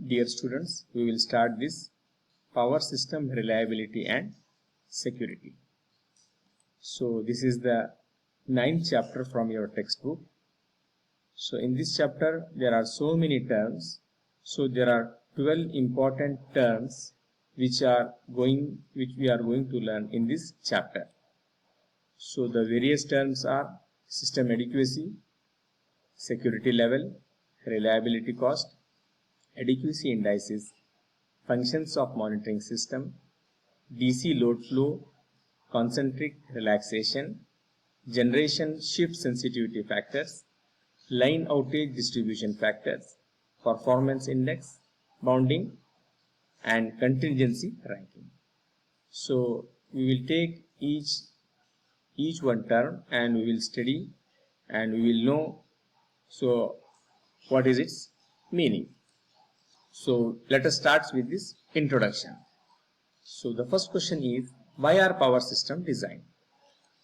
dear students, we will start this power system reliability and security. So this is the 9th chapter from your textbook. So in this chapter there are so many terms. So there are 12 important terms which we are going to learn in this chapter. So the various terms are system adequacy, security level, reliability cost, adequacy indices, functions of monitoring system, DC load flow, concentric relaxation, generation shift sensitivity factors, line outage distribution factors, performance index, bounding, and contingency ranking. So we will take each one term and we will study and we will know what is its meaning. So let us start with this introduction. So the first question is, why are power system designed?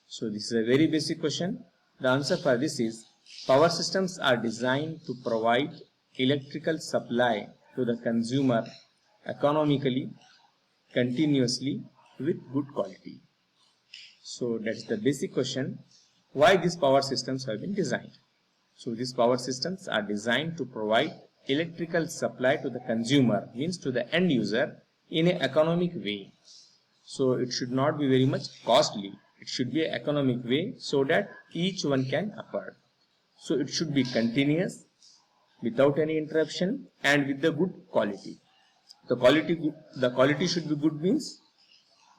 So this is a very basic question. The answer for this is, power systems are designed to provide electrical supply to the consumer economically, continuously, with good quality. So that is the basic question, why these power systems have been designed. So these power systems are designed to provide electrical supply to the consumer, means to the end user, in an economic way. So it should not be very much costly. It should be an economic way so that each one can afford. So it should be continuous, without any interruption, and with the good quality. The quality should be good means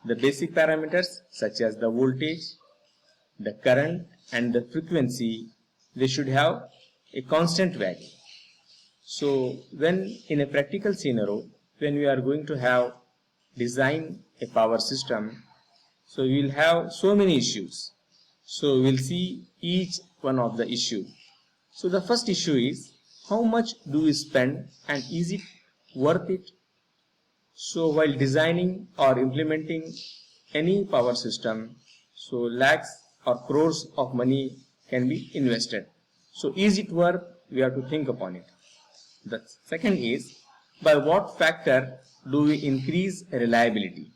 the basic parameters such as the voltage, the current, and the frequency, they should have a constant value. So when in a practical scenario, when we are going to have design a power system, so we will have so many issues. So we will see each one of the issue. So the first issue is, how much do we spend and is it worth it? So while designing or implementing any power system, so lakhs or crores of money can be invested. So is it worth? We have to think upon it. The second is, by what factor do we increase reliability?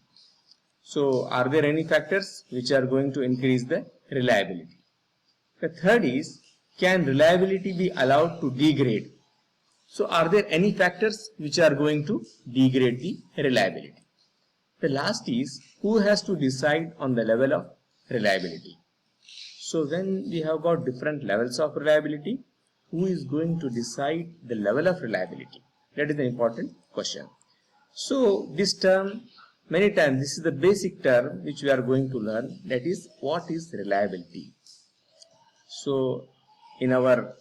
So are there any factors which are going to increase the reliability? The third is, can reliability be allowed to degrade? So are there any factors which are going to degrade the reliability? The last is, who has to decide on the level of reliability? So when we have got different levels of reliability, who is going to decide the level of reliability? That is the important question. So this term, many times this is the basic term which we are going to learn, that is, what is reliability? So in our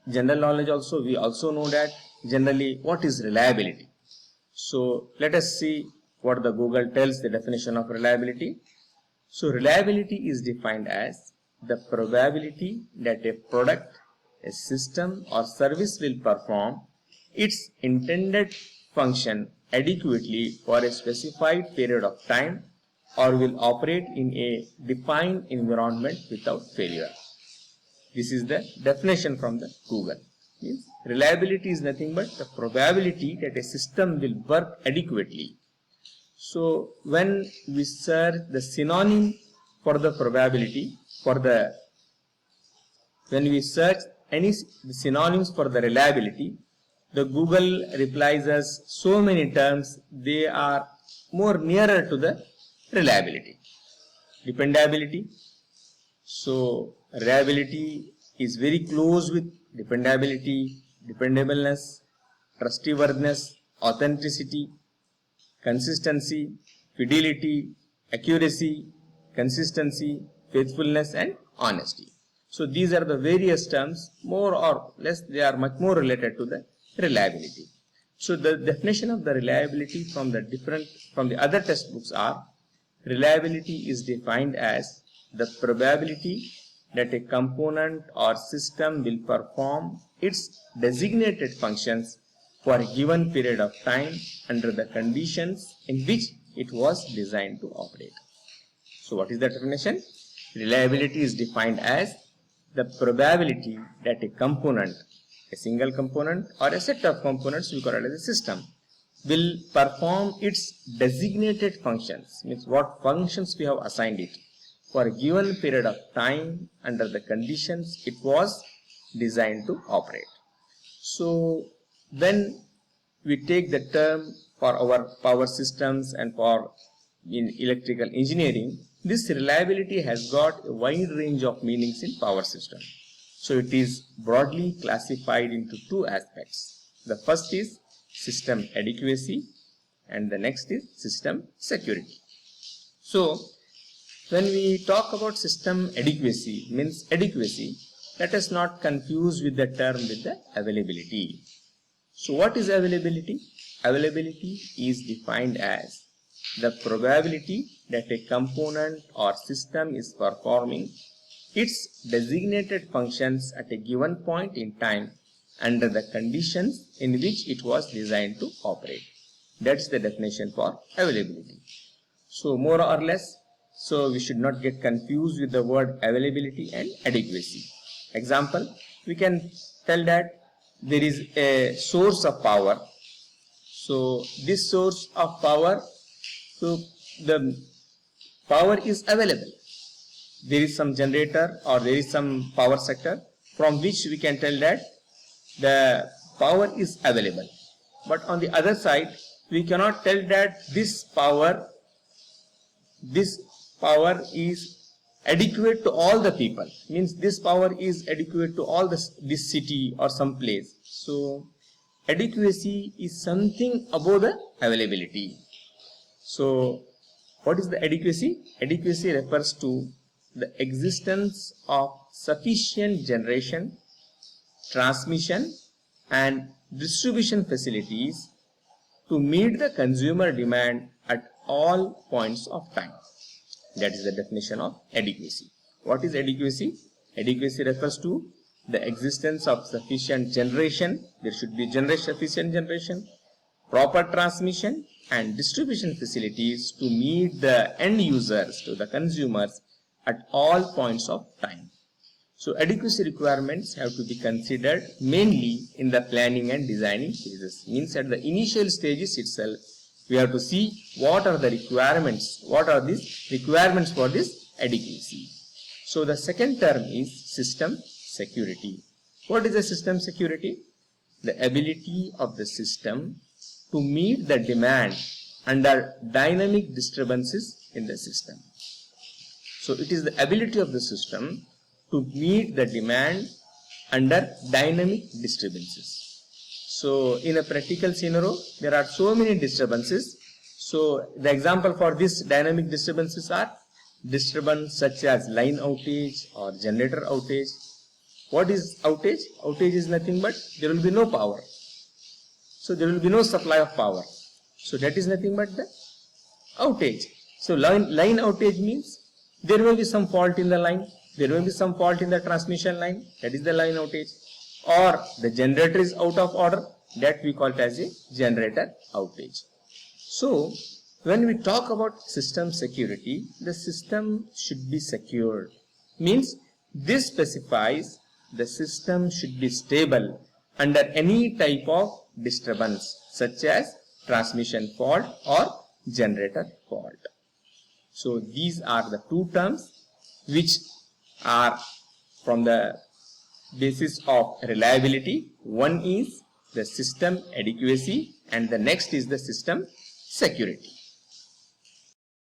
general knowledge also, we also know that generally what is reliability. So let us see what the Google tells the definition of reliability. So reliability is defined as the probability that a product, a system or service will perform its intended function adequately for a specified period of time or will operate in a defined environment without failure. This is the definition from the Google. Means reliability is nothing but the probability that a system will work adequately. So when we search the synonym for the probability, when we search any synonyms for the reliability, the Google replies us so many terms, they are more nearer to the reliability. Dependability. So reliability is very close with dependability, dependableness, trustworthiness, authenticity, consistency, fidelity, accuracy, consistency, faithfulness, and honesty. So these are the various terms, more or less they are much more related to the reliability. So the definition of the reliability from the other textbooks are, reliability is defined as the probability that a component or system will perform its designated functions for a given period of time under the conditions in which it was designed to operate. So what is the definition? Reliability is defined as the probability that a component, A single component or a set of components, we call it as a system, will perform its designated functions, means what functions we have assigned it, for a given period of time under the conditions it was designed to operate. So when we take the term for our power systems and for in electrical engineering, this reliability has got a wide range of meanings in power system. So it is broadly classified into two aspects. The first is system adequacy and the next is system security. So when we talk about system adequacy, means adequacy, let us not confuse with the term with the availability. So what is availability? Availability is defined as the probability that a component or system is performing its designated functions at a given point in time under the conditions in which it was designed to operate. That's the definition for availability. So more or less, so we should not get confused with the word availability and adequacy. Example, we can tell that there is a source of power. So this source of power, so the power is available. There is some generator or there is some power sector from which we can tell that the power is available. But on the other side, we cannot tell that this power is adequate to all the people. Means this power is adequate to all this city or some place. So adequacy is something above the availability. So what is the adequacy? Adequacy refers to the existence of sufficient generation, transmission and distribution facilities to meet the consumer demand at all points of time. That is the definition of adequacy. What is adequacy? Adequacy refers to the existence of sufficient generation. There should be sufficient generation, proper transmission and distribution facilities to meet the end users, to the consumers at all points of time. So adequacy requirements have to be considered mainly in the planning and designing phases. Means at the initial stages itself, we have to see what are the requirements, what are these requirements for this adequacy. So the second term is system security. What is the system security? The ability of the system to meet the demand under dynamic disturbances in the system. So it is the ability of the system to meet the demand under dynamic disturbances. So in a practical scenario, there are so many disturbances. So the example for this dynamic disturbances are disturbance such as line outage or generator outage. What is outage? Outage is nothing but there will be no power. So there will be no supply of power. So that is nothing but the outage. So line outage means there may be some fault in the line. There may be some fault in the transmission line. That is the line outage. Or the generator is out of order. That we call it as a generator outage. So when we talk about system security, the system should be secured. Means this specifies the system should be stable under any type of disturbance such as transmission fault or generator fault. So these are the two terms which are from the basis of reliability. One is the system adequacy and the next is the system security.